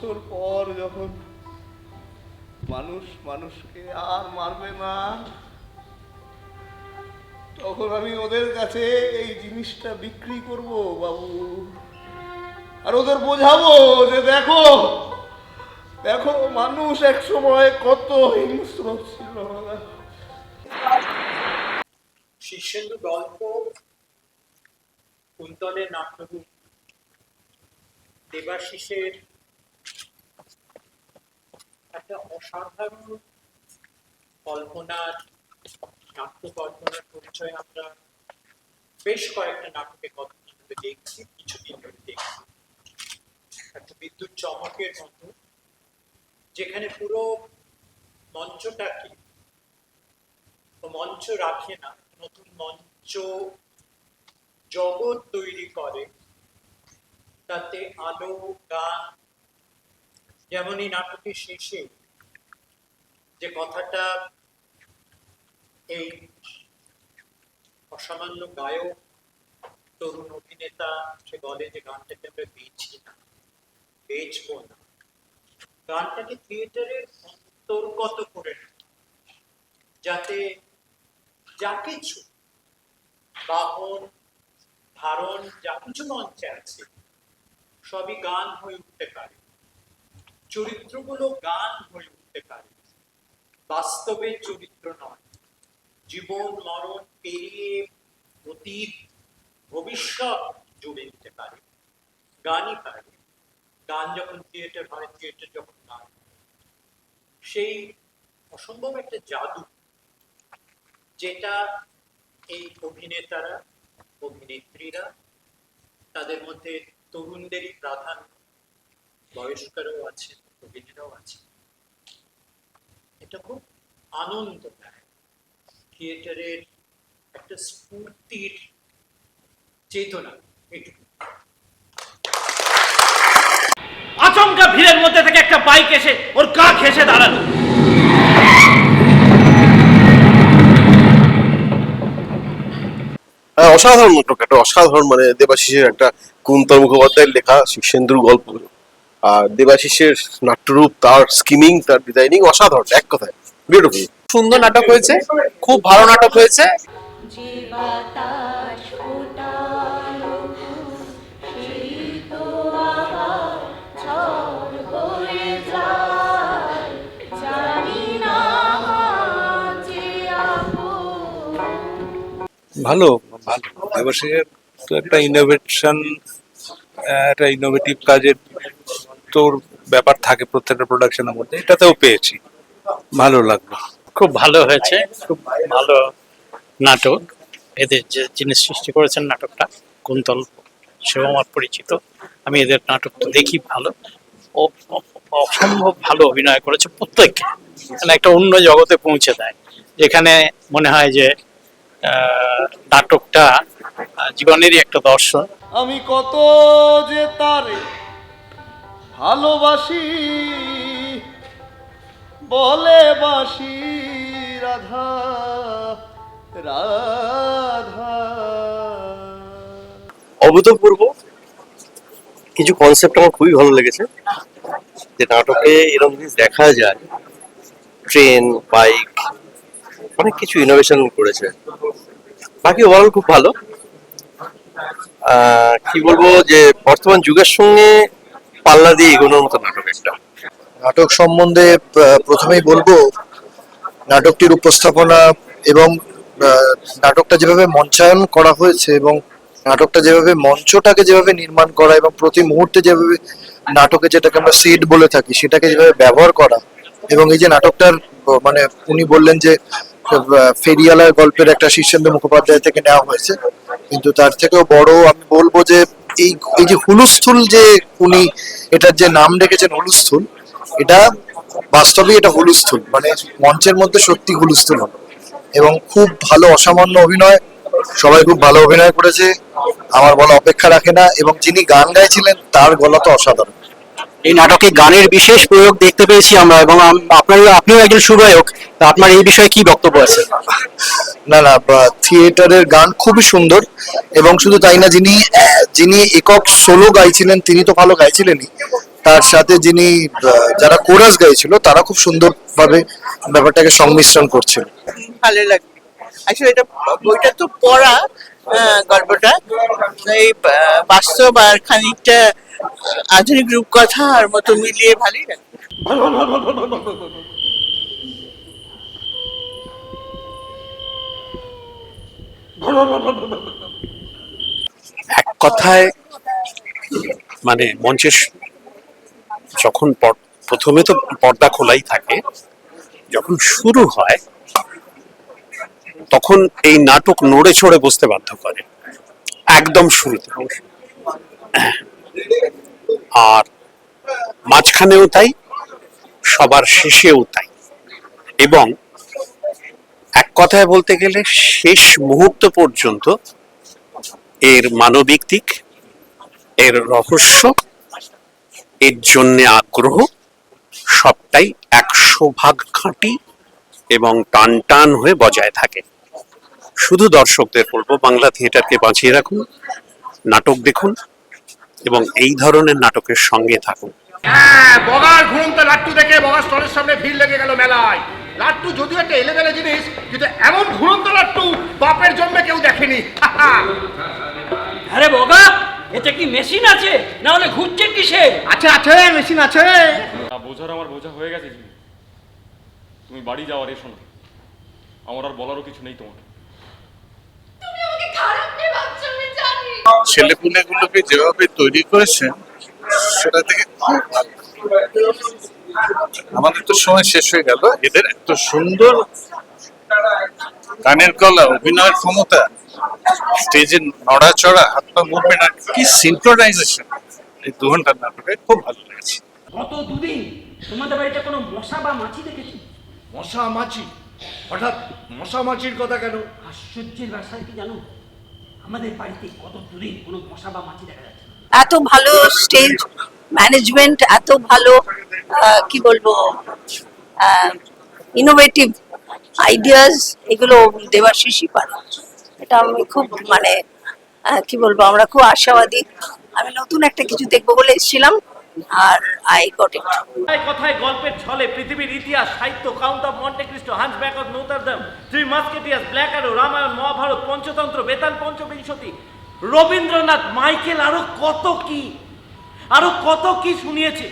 বছর পর যখন মানুষ মানুষকে আর মারবে না, তখন আমি ওদের কাছে এই জিনিসটা বিক্রি করব বাবু, আর ওদের বোঝাবো যে দেখো দেখো মানুষ এক সময় কত হিংস্র ছিল। শীর্ষেন্দু গল্প, কুন্তলের নাট্যরূপ, দেবাশিসের একটা অসাধারণ কল্পনার, নাট্য কল্পনার পরিচয় আমরা বেশ কয়েকটা নাটকে কতদিন ধরে দেখছি, কিছুদিন ধরে দেখছি। একটা বিদ্যুৎ চমকের মতো, যেখানে পুরো মঞ্চটাকে মঞ্চ রাখে না, নতুন মঞ্চ জগৎ তৈরি করে, তাতে আলো গান। যেমন এই নাটকের শেষে যে কথাটা এই অসামান্য গায়ক তরুণ অভিনেতা সে বলে যে গানটাকে আমরা বেচি না, বেচবো না, গানটাকে থিয়েটারের অন্তর্গত করে যাতে যা কিছু বাহন ধারণ যা কিছু মঞ্চে আছে সবই গান হয়ে উঠতে পারে, চরিত্রগুলো গান হয়ে উঠতে পারে, বাস্তবের চরিত্র নয়, জীবন মরণ পেরিয়ে অতীত ভবিষ্যৎ জুড়ে দিতে পারে, গানই পারে। গান যখন থিয়েটার হয়, থিয়েটার যখন গান, সেই অসম্ভব একটা জাদু যেটা এই অভিনেতারা অভিনেত্রীরা, তাদের মধ্যে তরুণদেরই প্রাধান্য, বয়স্করাও আছে, প্রবীণরাও আছে, এটা খুব আনন্দ দেয়। থিয়েটারের একটা স্ফূর্তির চেতনা এটুকু। আচমকা ভিড়ের মধ্যে থেকে একটা বাইক এসে ওর গা ঘেঁষে দাঁড়ালো। অসাধারণ নাটক, একটা অসাধারণ, মানে দেবাশিসের একটা কুন্তল মুখোপাধ্যায়ের লেখা শীর্ষেন্দুর গল্প, আর দেবাশিসের নাট্যরূপ, তার স্কিমিং, তার ডিজাইনিং অসাধারণ, এক কথায় বিউটিফুল। সুন্দর নাটক হয়েছে, খুব ভালো নাটক হয়েছে। ভালো ভালো দেবাশিসের তো একটা ইনোভেশন, একটা ইনোভেটিভ কাজের তোর ব্যাপার থাকে প্রত্যেকটা প্রোডাকশনের মধ্যে, এটাতেও পেয়েছি, ভালো লাগলো। খুব ভালো হয়েছে, খুব ভালো নাটক। এদের যে যিনি সৃষ্টি করেছেন নাটকটা, কুন্তল, সেও আমার পরিচিত। আমি এদের নাটক তো দেখি, ভালো, ও অসম্ভব ভালো অভিনয় করেছে প্রত্যেককে, মানে একটা অন্য জগতে পৌঁছে দেয়, যেখানে মনে হয় যে নাটকটা জীবনেরই একটা দর্শন। আমি কত যে তারে ভালোবাসি, বলে বাসি রাধা রাধা। অভূতপূর্ব কিছু কনসেপ্ট আমার খুবই ভালো লেগেছে, যে নাটকে এরকম জিনিস দেখা যায়, ট্রেন, বাইক, অনেক কিছু ইনোভেশন করেছে। বাকি ওভারঅল খুব ভালো। কি বলবো, যে বর্তমান যুগের সঙ্গে পাল্লা দিয়ে এগোনোর মতো নাটক একটা। নাটক সম্বন্ধে প্রথমেই বলবো, নাটকটির উপস্থাপনা এবং নাটকটা যেভাবে মঞ্চায়ন করা হয়েছে এবং নাটকটা যেভাবে মঞ্চটাকে যেভাবে নির্মাণ করা এবং প্রতি মুহূর্তে যেভাবে নাটকে যেটাকে আমরা সেট বলে থাকি সেটাকে যেভাবে ব্যবহার করা, এবং এই যে নাটকটার মানে উনি বললেন যে ফেরিওয়ালার গল্পের একটা শীর্ষেন্দু মুখোপাধ্যায় থেকে নেওয়া হয়েছে, কিন্তু তার থেকেও বড় আমি বলবো যে এই যে হুলস্থুল, যে উনি এটার যে নাম রেখেছেন হুলস্থুল, এটা বাস্তবে এটা হুলস্থুল, মানে মঞ্চের মধ্যে সত্যি হুলস্থুল হলো। এবং খুব ভালো অসামান্য অভিনয়, সবাই খুব ভালো অভিনয় করেছে, আমার বলা অপেক্ষা রাখে না। এবং যিনি গান গাইছিলেন তার গলা তো অসাধারণ। এই নাটকে গানের বিশেষ প্রয়োগ দেখতে পেয়েছি আমরা, এবং আপনিও একজন সুগায়ক, তা আপনার এই বিষয়ে কি বক্তব্য আছে? না না, থিয়েটারের গান খুবই সুন্দর, এবং শুধু তাই না, যিনি একক সোলো গাইছিলেন তিনি তো ভালো গাইছিলেনই, তার সাথে যিনি যারা কোরাস গাইছিল তারা খুব সুন্দরভাবে ব্যাপারটাকে সংমিশ্রণ করছিল। ভালো লাগবে। আসলে এটা বইটা তো পড়া, গল্পটা এই বাস্তব আর খানিকটা আধুনিক রূপকথার মতো মিলিয়ে ভালোই লাগে। এক কথায় মানে মঞ্চের যখন প্রথমে তো পর্দা খোলাই থাকে, যখন শুরু হয় তখন এই নাটক নড়ে চড়ে বসতে বাধ্য করে একদম শুরুতে, আর মাঝখানেও তাই, সবার শেষেও তাই। এবং এক কথায় বলতে গেলে শেষ মুহূর্ত পর্যন্ত এর মানবিক দিক, এর রহস্য, এর জন্য আগ্রহ সবটাই 100% খাঁটি এবং টান টান হয়ে বজায় থাকে। শুধু দর্শকদের বলবো, বাংলা থিয়েটারকে বাঁচিয়ে রাখুন, নাটক দেখুন এবং এই ধরনের নাটকের সঙ্গে থাকুন। হ্যাঁ, বগার ঘুরন্ত লাট্টু দেখে বগার স্টলের সামনে ভিড় লেগে গেল মেলায়। লাট্টু যদিও একটা এলেবেলে জিনিস, কিন্তু এমন ঘুরন্ত লাট্টু বাপের জন্মে কেউ দেখেনি। আরে বগা, এতে কি মেশিন আছে, না হলে ঘুরছে কিসে? আছে আছে, মেশিন আছে। বোঝার আমার বোঝা হয়ে গেছে জিমি। তুমি বাড়ি যাওয়ার এসো না, আমার আর বলারও কিছু নেই তোমাকে। ছেলেপুলেগুলোকে যেভাবে তৈরি করেছেন সেটা থেকে খুব ভালো। আমাদের তো সময় শেষ হয়ে গেল। এদের এত সুন্দর গানের গলা, অভিনয়ের ক্ষমতা, স্টেজে নড়াচড়া, হাত পা মুভমেন্ট, আর কি সিনক্রোনাইজেশন, এই 2 ঘন্টার নাটকে খুব ভালো লেগেছে। গত দুদিন তোমাদের বাড়িতে কোনো মশা বা মাছি দেখেছি? মশা মাছি? হঠাৎ মশা মাছির কথা কেন? আশ্চর্যের ব্যাপার কি জানো, আমাদের বাড়িতে কত দুদিন কোনো মশা বা মাছি দেখা যাচ্ছে না। এত ভালো স্টেজ ম্যানেজমেন্ট, এত ভালো কি বলবো ইনোভেটিভ আইডিয়াস, এগুলো দেবাশিসই পারে। এটা আমি খুব মানে কি বলবো, আমরা খুব আশাবাদী। আমি নতুন একটা কিছু দেখবো বলে এসেছিলাম, আর আই গট ইট। কথায় গল্পের ছলে পৃথিবীর ইতিহাস, সাহিত্য, count of Monte Cristo, hunchback of Notre Dame, three musketeers, black arrow, Ramayana, Mahabharata, Panchatantra, Vetala Panchavimshati, Rabindranath, Michael, আরো কত কি শুনিয়েছে।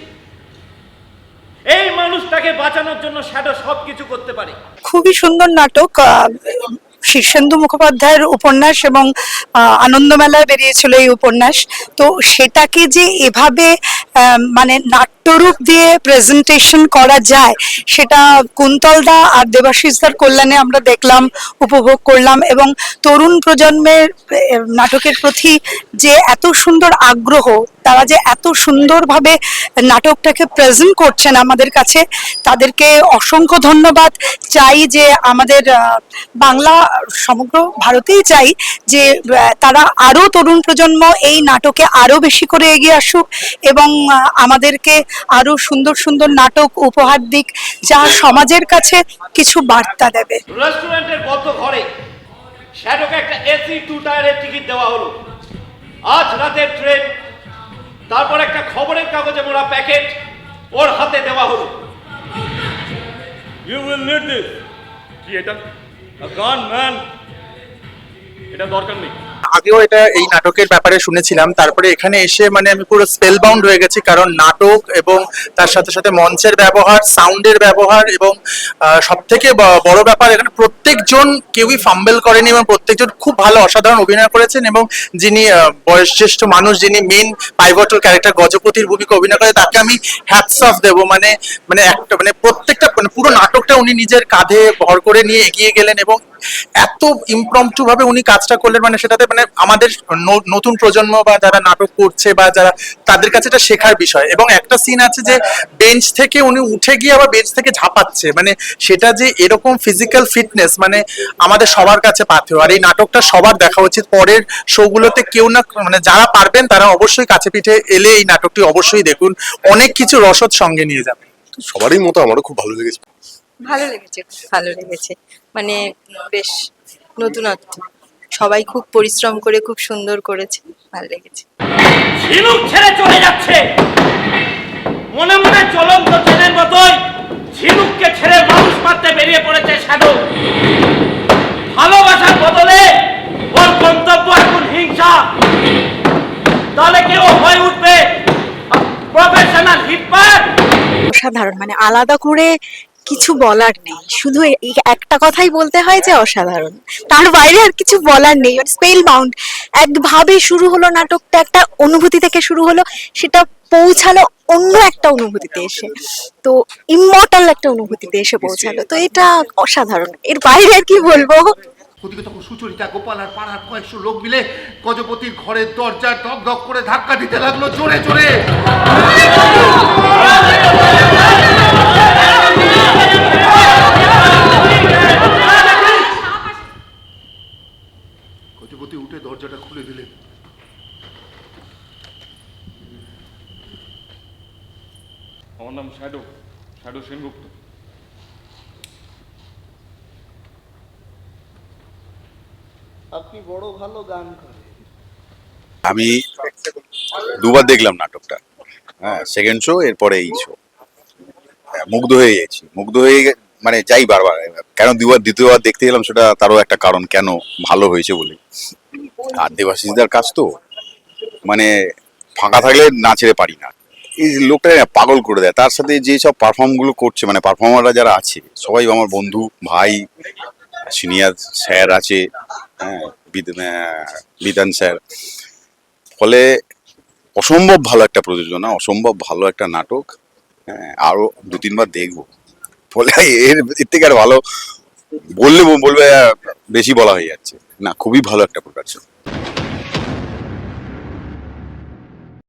এই মানুষটাকে বাঁচানোর জন্য শ্যাডো সবকিছু করতে পারে। খুবই সুন্দর নাটক। শীর্ষেন্দু মুখোপাধ্যায়ের উপন্যাস এবং আনন্দমেলায় বেরিয়েছিল এই উপন্যাস। তো সেটাকে যে এভাবে মানে নাট্যরূপ দিয়ে প্রেজেন্টেশন করা যায়, সেটা কুন্তলদা আর দেবাশিসদার কল্যাণে আমরা দেখলাম, উপভোগ করলাম। এবং তরুণ প্রজন্মের নাটকের প্রতি যে এত সুন্দর আগ্রহ, তারা যে এত সুন্দরভাবে নাটকটাকে প্রেজেন্ট করছেন আমাদের কাছে, তাদেরকে অসংখ্য ধন্যবাদ। চাই যে আমাদের বাংলা, সমগ্র ভারতেই চাই যে তারা আরো তরুণ প্রজন্ম এই নাটকে আরো বেশি করে এগিয়ে আসুক এবং আমাদেরকে আরো সুন্দর সুন্দর নাটক উপহার দিক, যা সমাজের কাছে কিছু বার্তা দেবে। রেস্টুরেন্টের বদ্ধ ঘরে শ্যাডোকে একটা এসি 2 টায়ারের টিকিট দেওয়া হলো। আজ রাতের ট্রেন, তারপর একটা খবরের কাগজে মোড়া প্যাকেট ওর হাতে দেওয়া হলো। You will need this. কি এটা? গান ম্যান, এটা দরকার নেই। আগেও এই নাটকের ব্যাপারে শুনেছিলাম, তারপরে এখানে এসে মানে আমি পুরো স্পেল বাউন্ড হয়ে গেছি, কারণ নাটক এবং তার সাথে সাথে মঞ্চের ব্যবহার, সাউন্ডের ব্যবহার এবং সব থেকে বড় ব্যাপার, এখানে প্রত্যেকজন কেউই ফাম্বেল করেনি এবং প্রত্যেকজন খুব ভালো অসাধারণ অভিনয় করেছেন। এবং যিনি বয়োজ্যেষ্ঠ মানুষ, যিনি মেন পাইভটাল ক্যারেক্টার গজপতির ভূমিকা অভিনয় করে, তাকে আমি হ্যাটস অফ দেবো। মানে একটা মানে প্রত্যেকটা পুরো নাটকটা উনি নিজের কাঁধে ভর করে নিয়ে এগিয়ে গেলেন এবং এত ইমপ্রম্পটু ভাবে উনি কাজটা করলেন। মানে সেটাতে মানে আমাদের নতুন প্রজন্ম বা যারা নাটক করছে বা যারা, তাদের কাছে এটা শেখার বিষয়। এবং একটা সিন আছে যে বেঞ্চ থেকে উনি উঠে গিয়ে আবার বেঞ্চ থেকে ঝাঁপাচ্ছে, মানে সেটা যে এরকম ফিজিক্যাল ফিটনেস মানে আমাদের সবার কাছে পাথেয়। আর এই নাটকটা সবার দেখা উচিত। পরের শোগুলোতে কেউ না মানে যারা পারবেন তারা অবশ্যই কাছে পিঠে এলে এই নাটকটি অবশ্যই দেখুন, অনেক কিছু রসদ সঙ্গে নিয়ে যাবে। সবারই মতো আমারও খুব ভালো লেগেছে। ভালো লেগেছে, খুব ভালো লেগেছে। মানে বেশ নতুনত্ব, সবাই খুব পরিশ্রম করে খুব সুন্দর করেছে, ভালো লেগেছে। ঝিনুক ছেড়ে চলে যাচ্ছে, মনে মনে চলন্ত ট্রেনের মতোই ঝিনুককে ছেড়ে মানুষ মারতে বেরিয়ে পড়েছে শ্যাডো। ভালোবাসার বদলে ওর গন্তব্য এখন হিংসা। তাহলে কেউ হয়ে উঠবে প্রফেশনাল হিটম্যান। অসাধারণ, মানে আলাদা করে কিছু বলার নেই, শুধু এই একটা কথাই বলতে হয় যে অসাধারণ, তার বাইরে আর কিছু বলার নেই। স্পেল বাউন্ড একভাবে শুরু হলো নাটকটা, একটা অনুভূতি থেকে শুরু হলো, সেটা পৌঁছালো অন্য একটা অনুভূতিতে এসে, তো ইমমর্টাল একটা অনুভূতিতে এসে পৌঁছালো। তো এটা অসাধারণ, এর বাইরে আর কি বলবো। ওদিকে তখন সুচরিতা, গোপাল আর পাড়ার কয়েকশো লোক মিলে গজপতির ঘরের দরজা ধক ধক করে ধাক্কা দিতে লাগলো জোরে জোরে। গজপতি উঠে দরজাটা খুলে দিলেন। আমার নাম শ্যাডো, শ্যাডো সেনগুপ্ত। আপনি বড় ভালো গান করেন। আমি দুবার দেখলাম নাটকটা, হ্যাঁ, সেকেন্ড শো, এরপরে এই শো। মুগ্ধ হয়ে গেছি, মানে যাই বারবার। কেন দ্বিতীয়বার দেখতে গেলাম সেটা তারও একটা কারণ, কেন ভালো হয়েছে বলে। আর দেবাশিসদার কাজ তো মানে ফাঁকা থাকলে না ছেড়ে পারি না। এই লোকটা পাগল করে দেয়, তার সাথে যে সব পারফর্ম গুলো করছে, মানে পারফর্মাররা যারা আছে সবাই আমার বন্ধু, ভাই, সিনিয়র স্যার আছে, হ্যাঁ, বিধান স্যার। ফলে অসম্ভব ভালো একটা প্রযোজনা, অসম্ভব ভালো একটা নাটক। হ্যাঁ, আরো 2-3 বার দেখবো। ফলে এর থেকে আর ভালো বলবে বেশি বলা হয়ে যাচ্ছে না, খুবই ভালো একটা প্রোডাকশন।